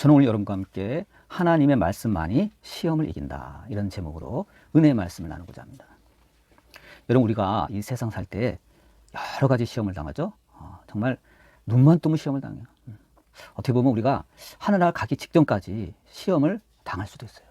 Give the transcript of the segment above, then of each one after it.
저는 오늘 여러분과 함께 하나님의 말씀만이 시험을 이긴다, 이런 제목으로 은혜의 말씀을 나누고자 합니다. 여러분, 우리가 이 세상 살 때 여러 가지 시험을 당하죠. 정말 눈만 뜨면 시험을 당해요. 어떻게 보면 우리가 하늘나라 가기 직전까지 시험을 당할 수도 있어요.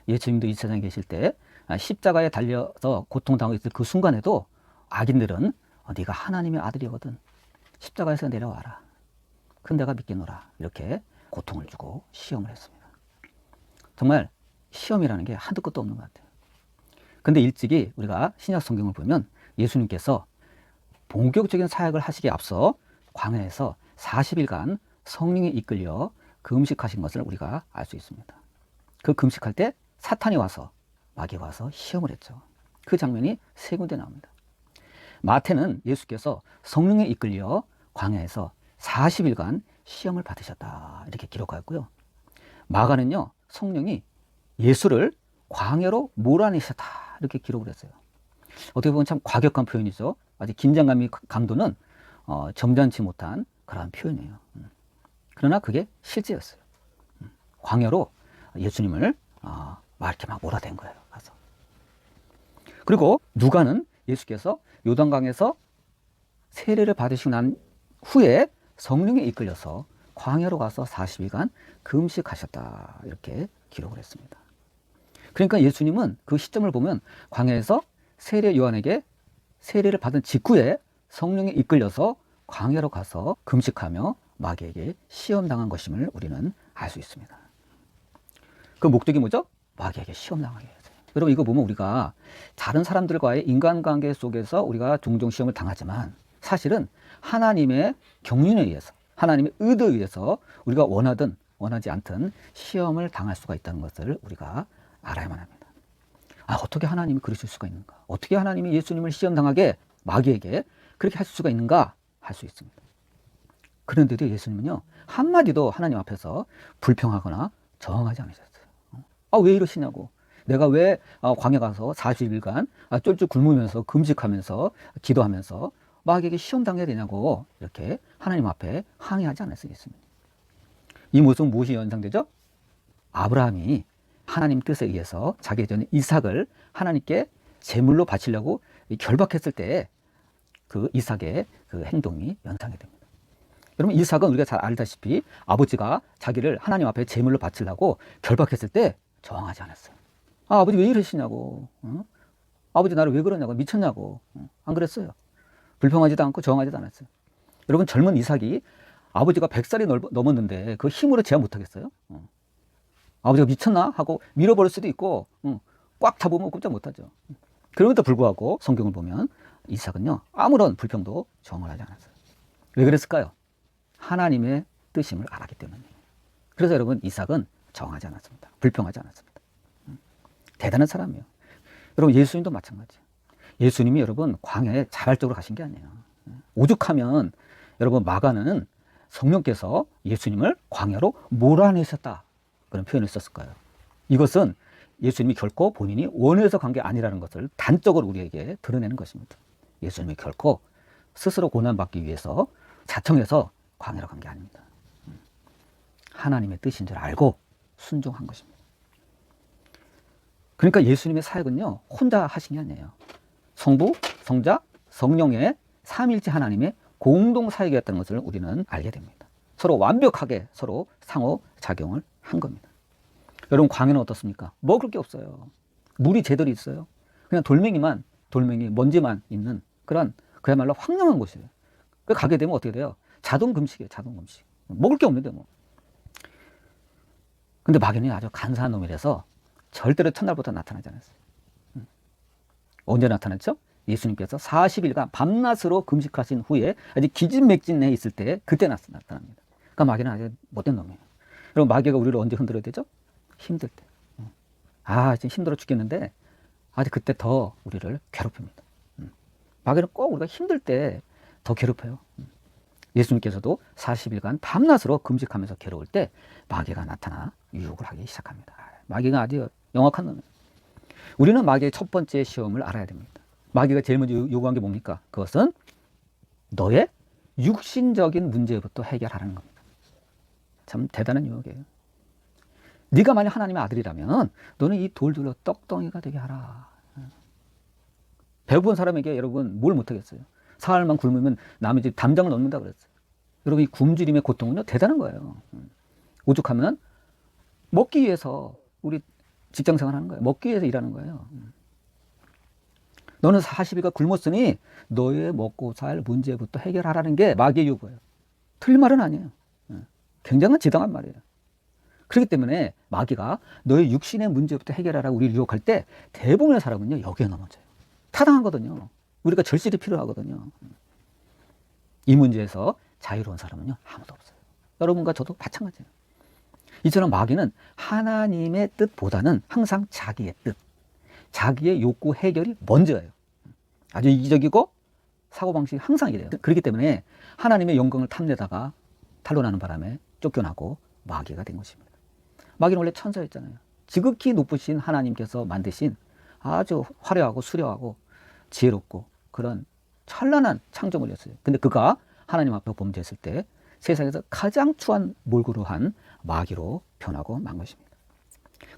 예수님도 이 세상에 계실 때 십자가에 달려서 고통당하고 있을 그 순간에도 악인들은 네가 하나님의 아들이거든, 십자가에서 내려와라, 그럼 내가 믿겠노라, 이렇게 고통을 주고 시험을 했습니다. 정말 시험이라는 게 한도 끝도 없는 것 같아요. 근데 일찍이 우리가 신약 성경을 보면 예수님께서 본격적인 사역을 하시기에 앞서 광야에서 40일간 성령에 이끌려 금식하신 것을 우리가 알 수 있습니다. 그 금식할 때 사탄이 와서, 마귀가 와서 시험을 했죠. 그 장면이 세 군데 나옵니다. 마태는 예수께서 성령에 이끌려 광야에서 40일간 시험을 받으셨다, 이렇게 기록하였고요. 마가는요, 성령이 예수를 광야로 몰아내셨다, 이렇게 기록을 했어요. 어떻게 보면 참 과격한 표현이죠. 아직 긴장감이 강도는 점잖지 못한 그러한 표현이에요. 그러나 그게 실제였어요. 광야로 예수님을 이렇게 막 몰아댄 거예요, 가서. 그리고 누가는 예수께서 요단강에서 세례를 받으시고 난 후에 성령에 이끌려서 광야로 가서 40일간 금식하셨다, 이렇게 기록을 했습니다. 그러니까 예수님은 그 시점을 보면 광야에서 세례 요한에게 세례를 받은 직후에 성령에 이끌려서 광야로 가서 금식하며 마귀에게 시험당한 것임을 우리는 알 수 있습니다. 그 목적이 뭐죠? 마귀에게 시험당하게 해서. 여러분, 이거 보면 우리가 다른 사람들과의 인간관계 속에서 우리가 종종 시험을 당하지만 사실은 하나님의 경륜에 의해서, 하나님의 의도에 의해서 우리가 원하든 원하지 않든 시험을 당할 수가 있다는 것을 우리가 알아야만 합니다. 어떻게 하나님이 그러실 수가 있는가? 어떻게 하나님이 예수님을 시험당하게 마귀에게 그렇게 할 수가 있는가? 할 수 있습니다. 그런데도 예수님은요, 한마디도 하나님 앞에서 불평하거나 저항하지 않으셨어요. 왜 이러시냐고. 내가 왜 광야 가서 40일간 쫄쫄 굶으면서 금식하면서 기도하면서 마귀에게 시험 당해야 되냐고, 이렇게 하나님 앞에 항의하지 않았어요, 예수님. 이 모습은 무엇이 연상되죠? 아브라함이 하나님 뜻에 의해서 자기의 전 이삭을 하나님께 제물로 바치려고 결박했을 때 그 이삭의 그 행동이 연상이 됩니다. 여러분, 이삭은 우리가 잘 알다시피 아버지가 자기를 하나님 앞에 제물로 바치려고 결박했을 때 저항하지 않았어요. 아버지 왜 이러시냐고, 아버지 나를 왜 그러냐고, 미쳤냐고, 안 그랬어요. 불평하지도 않고 저항하지도 않았어요. 여러분, 젊은 이삭이 아버지가 100살이 넘었는데 그 힘으로 제한 못하겠어요? 아버지가 미쳤나 하고 밀어버릴 수도 있고, 꽉 잡으면 꼼짝 못하죠. 그럼에도 불구하고 성경을 보면 이삭은요, 아무런 불평도 저항을 하지 않았어요. 왜 그랬을까요? 하나님의 뜻임을 알았기 때문이에요. 그래서 여러분, 이삭은 저항하지 않았습니다. 불평하지 않았습니다. 대단한 사람이에요. 여러분, 예수님도 마찬가지예요. 예수님이 여러분 광야에 자발적으로 가신 게 아니에요. 오죽하면 여러분 마가는 성령께서 예수님을 광야로 몰아내셨다, 그런 표현을 썼을까요? 이것은 예수님이 결코 본인이 원해서 간 게 아니라는 것을 단적으로 우리에게 드러내는 것입니다. 예수님이 결코 스스로 고난받기 위해서 자청해서 광야로 간 게 아닙니다. 하나님의 뜻인 줄 알고 순종한 것입니다. 그러니까 예수님의 사역은요, 혼자 하신 게 아니에요. 성부, 성자, 성령의 삼일체 하나님의 공동 사역이었다는 것을 우리는 알게 됩니다. 서로 완벽하게 서로 상호작용을 한 겁니다. 여러분, 광야는 어떻습니까? 먹을 게 없어요. 물이 제대로 있어요. 그냥 돌멩이, 먼지만 있는 그런 그야말로 황량한 곳이에요. 가게 되면 어떻게 돼요? 자동 금식이에요, 자동 금식. 먹을 게 없는데 뭐. 근데 마귀는 아주 간사한 놈이라서 절대로 첫날부터 나타나지 않았어요. 언제 나타났죠? 예수님께서 40일간 밤낮으로 금식하신 후에 아주 기진맥진해 있을 때, 그때 나타납니다. 그러니까 마귀는 아주 못된 놈이에요. 여러분, 마귀가 우리를 언제 흔들어야 되죠? 힘들 때. 지금 힘들어 죽겠는데 아직 그때 더 우리를 괴롭힙니다. 마귀는 꼭 우리가 힘들 때 더 괴롭혀요. 예수님께서도 40일간 밤낮으로 금식하면서 괴로울 때 마귀가 나타나 유혹을 하기 시작합니다. 마귀가 아주 영악한 놈이에요. 우리는 마귀의 첫 번째 시험을 알아야 됩니다. 마귀가 제일 먼저 요구한 게 뭡니까? 그것은 너의 육신적인 문제부터 해결하라는 겁니다. 참 대단한 유혹이에요. 네가 만약 하나님의 아들이라면 너는 이 돌들로 떡덩이가 되게 하라. 배고픈 사람에게 여러분 뭘 못하겠어요. 사흘만 굶으면 남의 집 담장을 넘는다 그랬어요. 여러분 이 굶주림의 고통은요 대단한 거예요. 오죽하면 먹기 위해서 우리 직장생활 하는 거예요. 먹기 위해서 일하는 거예요. 너는 40일간 굶었으니 너의 먹고 살 문제부터 해결하라는 게 마귀의 요구예요. 틀린 말은 아니에요. 굉장한 지당한 말이에요. 그렇기 때문에 마귀가 너의 육신의 문제부터 해결하라고 우리를 유혹할 때 대부분의 사람은요 여기에 넘어져요. 타당하거든요. 우리가 절실히 필요하거든요. 이 문제에서 자유로운 사람은요 아무도 없어요. 여러분과 저도 마찬가지예요. 이처럼 마귀는 하나님의 뜻보다는 항상 자기의 뜻, 자기의 욕구 해결이 먼저예요. 아주 이기적이고 사고방식이 항상 이래요. 그렇기 때문에 하나님의 영광을 탐내다가 탄로나는 바람에 쫓겨나고 마귀가 된 것입니다. 마귀는 원래 천사였잖아요. 지극히 높으신 하나님께서 만드신 아주 화려하고 수려하고 지혜롭고 그런 찬란한 창조물이었어요. 근데 그가 하나님 앞에 범죄했을 때 세상에서 가장 추한 몰골을 한 마귀로 변하고 만 것입니다.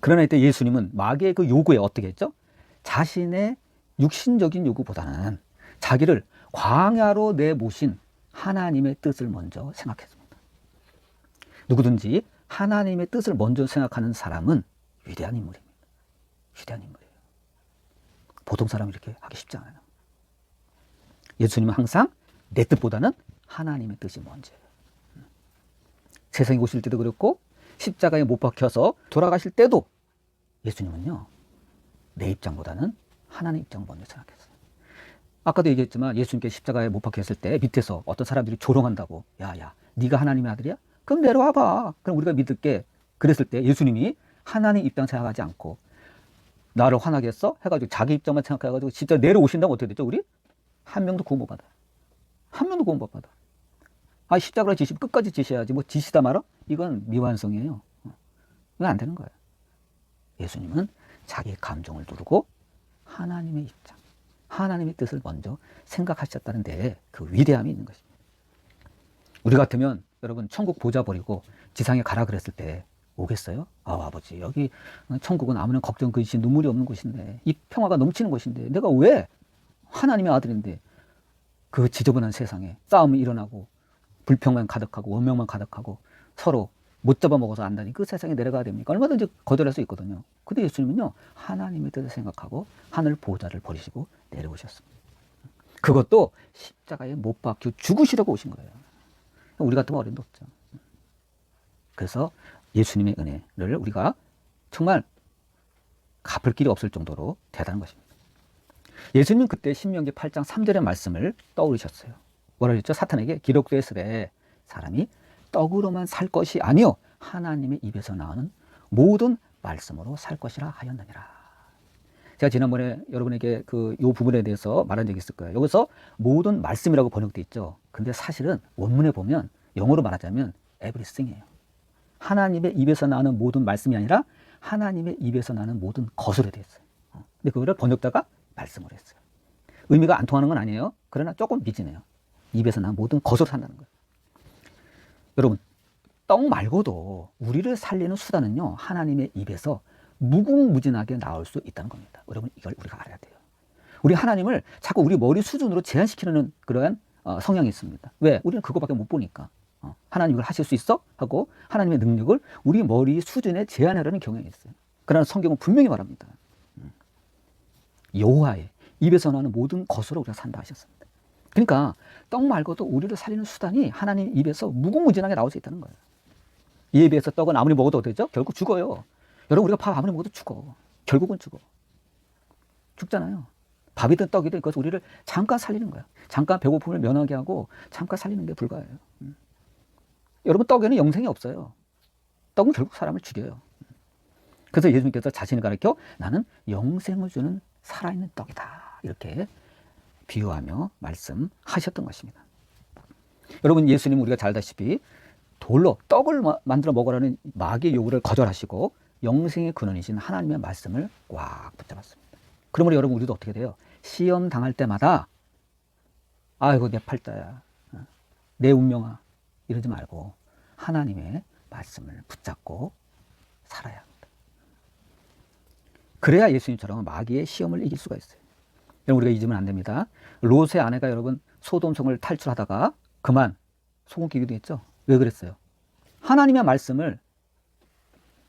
그러나 이때 예수님은 마귀의 그 요구에 어떻게 했죠? 자신의 육신적인 요구보다는 자기를 광야로 내모신 하나님의 뜻을 먼저 생각했습니다. 누구든지 하나님의 뜻을 먼저 생각하는 사람은 위대한 인물입니다. 위대한 인물이에요. 보통 사람이 이렇게 하기 쉽지 않아요. 예수님은 항상 내 뜻보다는 하나님의 뜻이 먼저예요. 세상에 오실 때도 그렇고 십자가에 못 박혀서 돌아가실 때도 예수님은요 내 입장보다는 하나님 입장을 먼저 생각했어요. 아까도 얘기했지만 예수님께 십자가에 못 박혔을 때 밑에서 어떤 사람들이 조롱한다고, 야야 네가 하나님의 아들이야? 그럼 내려와봐. 그럼 우리가 믿을게. 그랬을 때 예수님이 하나님 입장 생각하지 않고 나를 화나게 했어? 해가지고 자기 입장만 생각해가지고 진짜 내려오신다면 어떻게 되죠? 우리? 한 명도 구원 못 받아요. 한 명도 구원 못 받아. 아, 십자가를 지시면 끝까지 지셔야지. 뭐 지시다 말아? 이건 미완성이에요. 이건 안 되는 거예요. 예수님은 자기의 감정을 누르고 하나님의 입장, 하나님의 뜻을 먼저 생각하셨다는데 그 위대함이 있는 것입니다. 우리 같으면 여러분 천국 보자 버리고 지상에 가라 그랬을 때 오겠어요? 아, 아버지 여기 천국은 아무런 걱정 근심 눈물이 없는 곳인데 이 평화가 넘치는 곳인데 내가 왜 하나님의 아들인데 그 지저분한 세상에 싸움이 일어나고 불평만 가득하고 원명만 가득하고 서로 못 잡아먹어서 안다니 그 세상에 내려가야 됩니까? 얼마든지 거절할 수 있거든요. 근데 예수님은요 하나님의 뜻을 생각하고 하늘 보좌를 버리시고 내려오셨습니다. 그것도 십자가에 못 박혀 죽으시려고 오신 거예요. 우리 같으면 어림도 없죠. 그래서 예수님의 은혜를 우리가 정말 갚을 길이 없을 정도로 대단한 것입니다. 예수님은 그때 신명기 8장 3절의 말씀을 떠올리셨어요. 뭐라 그랬죠? 사탄에게 기록되어 있으되 사람이 떡으로만 살 것이 아니요 하나님의 입에서 나오는 모든 말씀으로 살 것이라 하였느니라. 제가 지난번에 여러분에게 요 부분에 대해서 말한 적이 있을 거예요. 여기서 모든 말씀이라고 번역되어 있죠. 근데 사실은 원문에 보면 영어로 말하자면 everything이에요. 하나님의 입에서 나오는 모든 말씀이 아니라 하나님의 입에서 나는 모든 것으로 되어 있어요. 근데 그거를 번역자가 말씀으로 했어요. 의미가 안 통하는 건 아니에요. 그러나 조금 미지네요. 입에서 나는 모든 것으로 산다는 거예요. 여러분, 떡 말고도 우리를 살리는 수단은요, 하나님의 입에서 무궁무진하게 나올 수 있다는 겁니다. 여러분, 이걸 우리가 알아야 돼요. 우리 하나님을 자꾸 우리 머리 수준으로 제한시키는 그러한 성향이 있습니다. 왜? 우리는 그거밖에 못 보니까. 하나님 이걸 하실 수 있어? 하고 하나님의 능력을 우리 머리 수준에 제한하려는 경향이 있어요. 그러나 성경은 분명히 말합니다. 여호와의 입에서 나는 모든 것으로 우리가 산다 하셨습니다. 그러니까 떡 말고도 우리를 살리는 수단이 하나님 입에서 무궁무진하게 나올 수 있다는 거예요. 이에 비해서 떡은 아무리 먹어도 되죠? 결국 죽어요. 여러분 우리가 밥 아무리 먹어도 죽어. 결국은 죽어. 죽잖아요. 밥이든 떡이든 그것은 우리를 잠깐 살리는 거예요. 잠깐 배고픔을 면하게 하고 잠깐 살리는 게 불가해요. 여러분 떡에는 영생이 없어요. 떡은 결국 사람을 죽여요. 그래서 예수님께서 자신을 가리켜 나는 영생을 주는 살아있는 떡이다. 이렇게 비유하며 말씀하셨던 것입니다. 여러분 예수님 우리가 잘 알다시피 돌로 떡을 만들어 먹으라는 마귀의 요구를 거절하시고 영생의 근원이신 하나님의 말씀을 꽉 붙잡았습니다. 그러므로 여러분 우리도 어떻게 돼요? 시험 당할 때마다 아이고 내 팔자야 내 운명아 이러지 말고 하나님의 말씀을 붙잡고 살아야 합니다. 그래야 예수님처럼 마귀의 시험을 이길 수가 있어요. 여러분, 우리가 잊으면 안 됩니다. 롯의 아내가 여러분 소돔성을 탈출하다가 그만 소금 끼기도 했죠. 왜 그랬어요? 하나님의 말씀을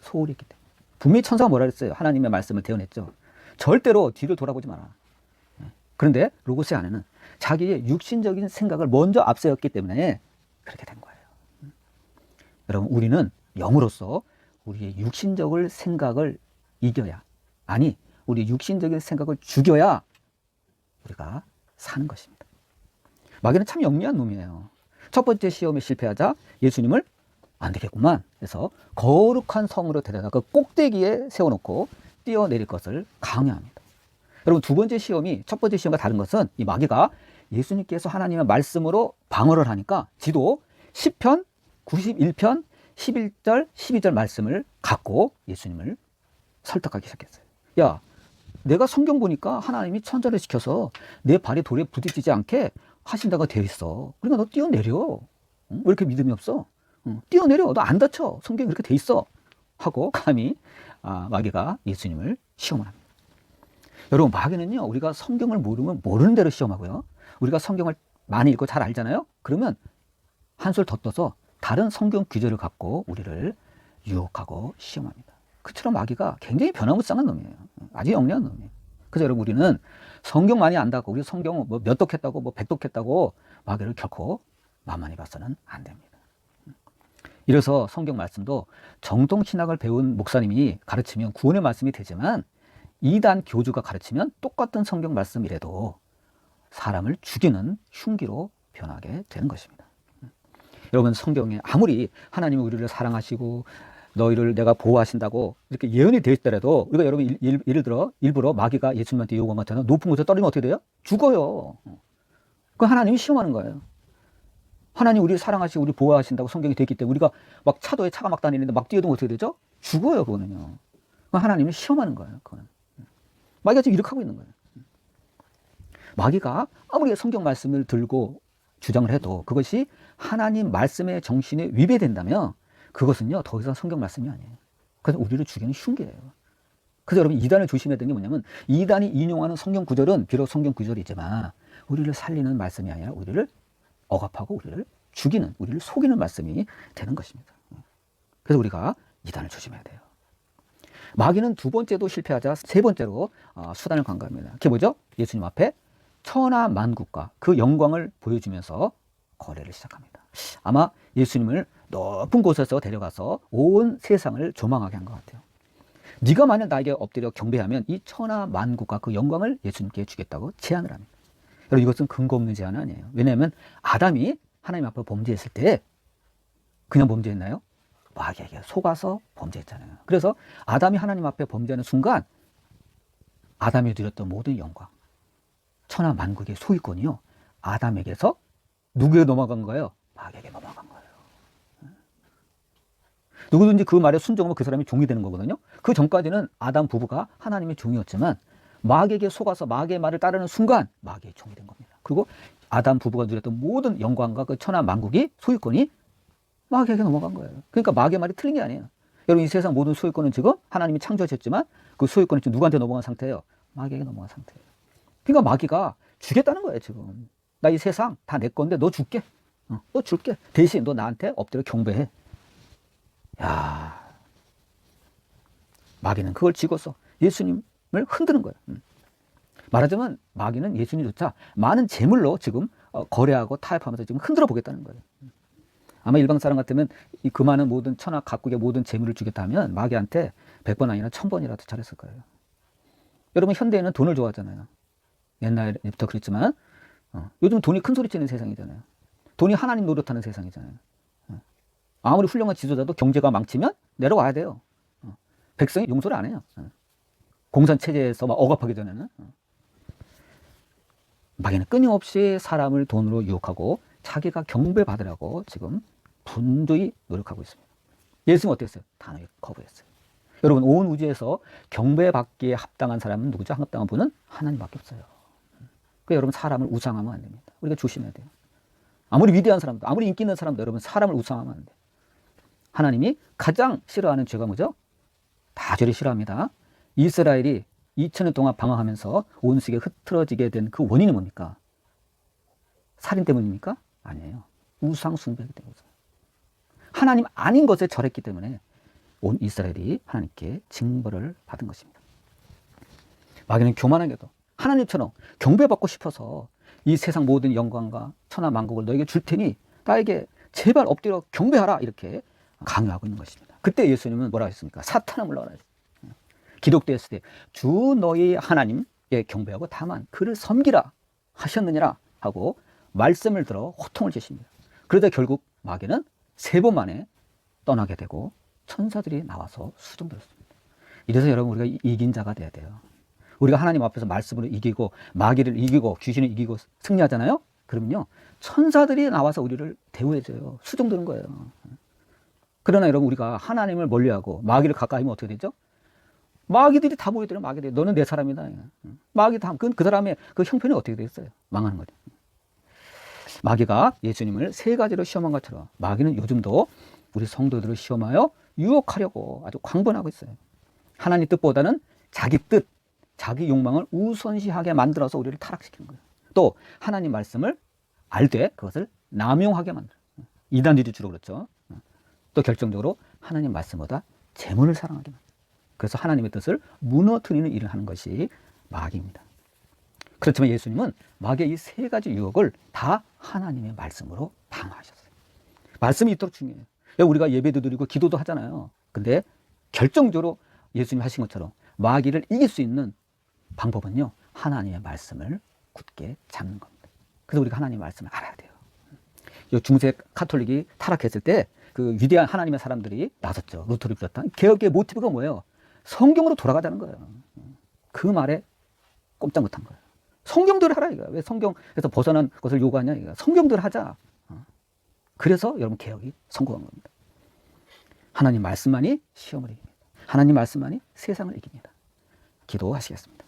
소홀히 했기 때문에. 분명히 천사가 뭐라 그랬어요? 하나님의 말씀을 대언했죠. 절대로 뒤를 돌아보지 마라. 그런데 롯의 아내는 자기의 육신적인 생각을 먼저 앞세웠기 때문에 그렇게 된 거예요. 여러분, 우리는 영으로서 우리의 육신적인 생각을 이겨야, 아니 우리 육신적인 생각을 죽여야 우리가 사는 것입니다. 마귀는 참 영리한 놈이에요. 첫 번째 시험에 실패하자 예수님을 안 되겠구만 해서 거룩한 성으로 데려다 그 꼭대기에 세워놓고 뛰어내릴 것을 강요합니다. 여러분, 두 번째 시험이 첫 번째 시험과 다른 것은 이 마귀가 예수님께서 하나님의 말씀으로 방어를 하니까 지도 10편, 91편, 11절, 12절 말씀을 갖고 예수님을 설득하기 시작했어요. 야, 내가 성경 보니까 하나님이 천사를 시켜서 내 발이 돌에 부딪히지 않게 하신다고 되어 있어. 그러니까 너 뛰어내려. 왜 이렇게 믿음이 없어? 뛰어내려. 너 안 다쳐. 성경이 그렇게 돼 있어. 하고 감히 마귀가 예수님을 시험을 합니다. 여러분, 마귀는요, 우리가 성경을 모르면 모르는 대로 시험하고요. 우리가 성경을 많이 읽고 잘 알잖아요. 그러면 한술 더 떠서 다른 성경 규절을 갖고 우리를 유혹하고 시험합니다. 그처럼 마귀가 굉장히 변화무쌍한 놈이에요. 아주 영리한 놈이에요. 그래서 여러분, 우리는 성경 많이 안다고, 우리 성경 뭐 몇 독했다고, 뭐 100독했다고 마귀를 결코 만만히 봐서는 안 됩니다. 이래서 성경 말씀도 정통신학을 배운 목사님이 가르치면 구원의 말씀이 되지만 이단 교주가 가르치면 똑같은 성경 말씀이라도 사람을 죽이는 흉기로 변하게 되는 것입니다. 여러분, 성경에 아무리 하나님이 우리를 사랑하시고 너희를 내가 보호하신다고 이렇게 예언이 되어 있더라도 우리가 여러분 예를 들어 일부러 마귀가 예수님한테 요구한 것처럼 높은 곳에 떨어지면 어떻게 돼요? 죽어요. 그 하나님이 시험하는 거예요. 하나님 우리를 사랑하시고 우리 보호하신다고 성경이 되어 있기 때문에 우리가 막 차도에 차가 막 다니는데 막 뛰어도 어떻게 되죠? 죽어요. 그거는요. 하나님을 시험하는 거예요. 그거는. 마귀가 지금 이렇게 하고 있는 거예요. 마귀가 아무리 성경 말씀을 들고 주장을 해도 그것이 하나님 말씀의 정신에 위배된다면 그것은요, 더 이상 성경 말씀이 아니에요. 그래서 우리를 죽이는 흉기예요. 그래서 여러분, 이단을 조심해야 되는 게 뭐냐면 이단이 인용하는 성경 구절은 비록 성경 구절이지만 우리를 살리는 말씀이 아니라 우리를 억압하고 우리를 죽이는, 우리를 속이는 말씀이 되는 것입니다. 그래서 우리가 이단을 조심해야 돼요. 마귀는 두 번째도 실패하자 세 번째로 수단을 강구합니다. 그게 뭐죠? 예수님 앞에 천하 만국과 그 영광을 보여주면서 거래를 시작합니다. 아마 예수님을 높은 곳에서 데려가서 온 세상을 조망하게 한 것 같아요. 네가 만약 나에게 엎드려 경배하면 이 천하 만국과 그 영광을 예수님께 주겠다고 제안을 합니다. 여러분, 이것은 근거 없는 제안 아니에요. 왜냐하면 아담이 하나님 앞에 범죄했을 때 그냥 범죄했나요? 마귀에게 속아서 범죄했잖아요. 그래서 아담이 하나님 앞에 범죄하는 순간 아담이 누렸던 모든 영광, 천하 만국의 소유권이요, 아담에게서 누구에게 넘어간 거예요? 마귀에게 넘어간 거예요. 누구든지 그 말에 순종하면 그 사람이 종이 되는 거거든요. 그 전까지는 아담 부부가 하나님의 종이었지만 마귀에게 속아서 마귀의 말을 따르는 순간 마귀의 종이 된 겁니다. 그리고 아담 부부가 누렸던 모든 영광과 그 천하 만국이 소유권이 마귀에게 넘어간 거예요. 그러니까 마귀의 말이 틀린 게 아니에요. 여러분, 이 세상 모든 소유권은 지금 하나님이 창조하셨지만 그 소유권이 지금 누구한테 넘어간 상태예요? 마귀에게 넘어간 상태예요. 그러니까 마귀가 주겠다는 거예요. 지금 나 이 세상 다 내 건데 너 줄게. 너 줄게. 대신 너 나한테 엎드려 경배해. 야, 마귀는 그걸 쥐고서 예수님을 흔드는 거예요. 말하자면 마귀는 예수님조차 많은 재물로 지금 거래하고 타협하면서 지금 흔들어 보겠다는 거예요. 아마 일반 사람 같으면 그 많은 모든 천하 각국의 모든 재물을 주겠다 하면 마귀한테 100번 아니라 1000번이라도 잘했을 거예요. 여러분, 현대에는 돈을 좋아하잖아요. 옛날부터 그랬지만 요즘 돈이 큰 소리 치는 세상이잖아요. 돈이 하나님 노릇하는 세상이잖아요. 아무리 훌륭한 지도자도 경제가 망치면 내려와야 돼요. 백성이 용서를 안 해요. 공산체제에서 막 억압하기 전에는. 마귀는 끊임없이 사람을 돈으로 유혹하고 자기가 경배받으려고 지금 분주히 노력하고 있습니다. 예수님은 어땠어요? 단호히 거부했어요. 여러분, 온 우주에서 경배받기에 합당한 사람은 누구죠? 합당한 분은 하나님밖에 없어요. 그러니까 여러분, 사람을 우상하면 안 됩니다. 우리가 조심해야 돼요. 아무리 위대한 사람도, 아무리 인기 있는 사람도 여러분 사람을 우상하면 안 돼요. 하나님이 가장 싫어하는 죄가 뭐죠? 다 죄를 싫어합니다. 이스라엘이 2000년 동안 방황하면서 온 세계에 흐트러지게 된 그 원인이 뭡니까? 살인 때문입니까? 아니에요. 우상 숭배이기 때문이죠. 하나님 아닌 것에 절했기 때문에 온 이스라엘이 하나님께 징벌을 받은 것입니다. 마귀는 교만하게도 하나님처럼 경배받고 싶어서 이 세상 모든 영광과 천하 만국을 너에게 줄 테니 나에게 제발 엎드려 경배하라 이렇게 강요하고 있는 것입니다. 그때 예수님은 뭐라고 했습니까? 사탄아 물러가라. 기록되었을 때 주 너희 하나님께 경배하고 다만 그를 섬기라 하셨느니라 하고 말씀을 들어 호통을 치십니다. 그러다 결국 마귀는 3번 만에 떠나게 되고 천사들이 나와서 수종들었습니다. 이래서 여러분 우리가 이긴 자가 돼야 돼요. 우리가 하나님 앞에서 말씀으로 이기고 마귀를 이기고 귀신을 이기고 승리하잖아요. 그러면요 천사들이 나와서 우리를 대우해줘요. 수종드는 거예요. 그러나 여러분 우리가 하나님을 멀리하고 마귀를 가까이 하면 어떻게 되죠? 마귀들이 다 모여들어. 마귀들이 너는 내 사람이다. 마귀 다 그 사람의 그 형편이 어떻게 되겠어요? 망하는 거죠. 마귀가 예수님을 3가지로 시험한 것처럼 마귀는 요즘도 우리 성도들을 시험하여 유혹하려고 아주 광분하고 있어요. 하나님 뜻보다는 자기 뜻, 자기 욕망을 우선시하게 만들어서 우리를 타락시키는 거예요. 또 하나님 말씀을 알되 그것을 남용하게 만들어요. 이단들이 주로 그렇죠. 또 결정적으로 하나님 말씀보다 재물을 사랑하게 만들어요. 그래서 하나님의 뜻을 무너뜨리는 일을 하는 것이 마귀입니다. 그렇지만 예수님은 마귀의 이 3가지 유혹을 다 하나님의 말씀으로 방어하셨어요. 말씀이 있도록 중요해요. 우리가 예배도 드리고 기도도 하잖아요. 근데 결정적으로 예수님이 하신 것처럼 마귀를 이길 수 있는 방법은요, 하나님의 말씀을 굳게 잡는 겁니다. 그래서 우리가 하나님의 말씀을 알아야 돼요. 중세 카톨릭이 타락했을 때 그 위대한 하나님의 사람들이 나섰죠. 루터를 비롯한 개혁의 모티브가 뭐예요? 성경으로 돌아가자는 거예요. 그 말에 꼼짝 못한 거예요. 성경대로 하라 이거야. 왜 성경에서 벗어난 것을 요구하냐 이거야. 성경대로 하자. 그래서 여러분 개혁이 성공한 겁니다. 하나님 말씀만이 시험을 이깁니다. 하나님 말씀만이 세상을 이깁니다. 기도하시겠습니다.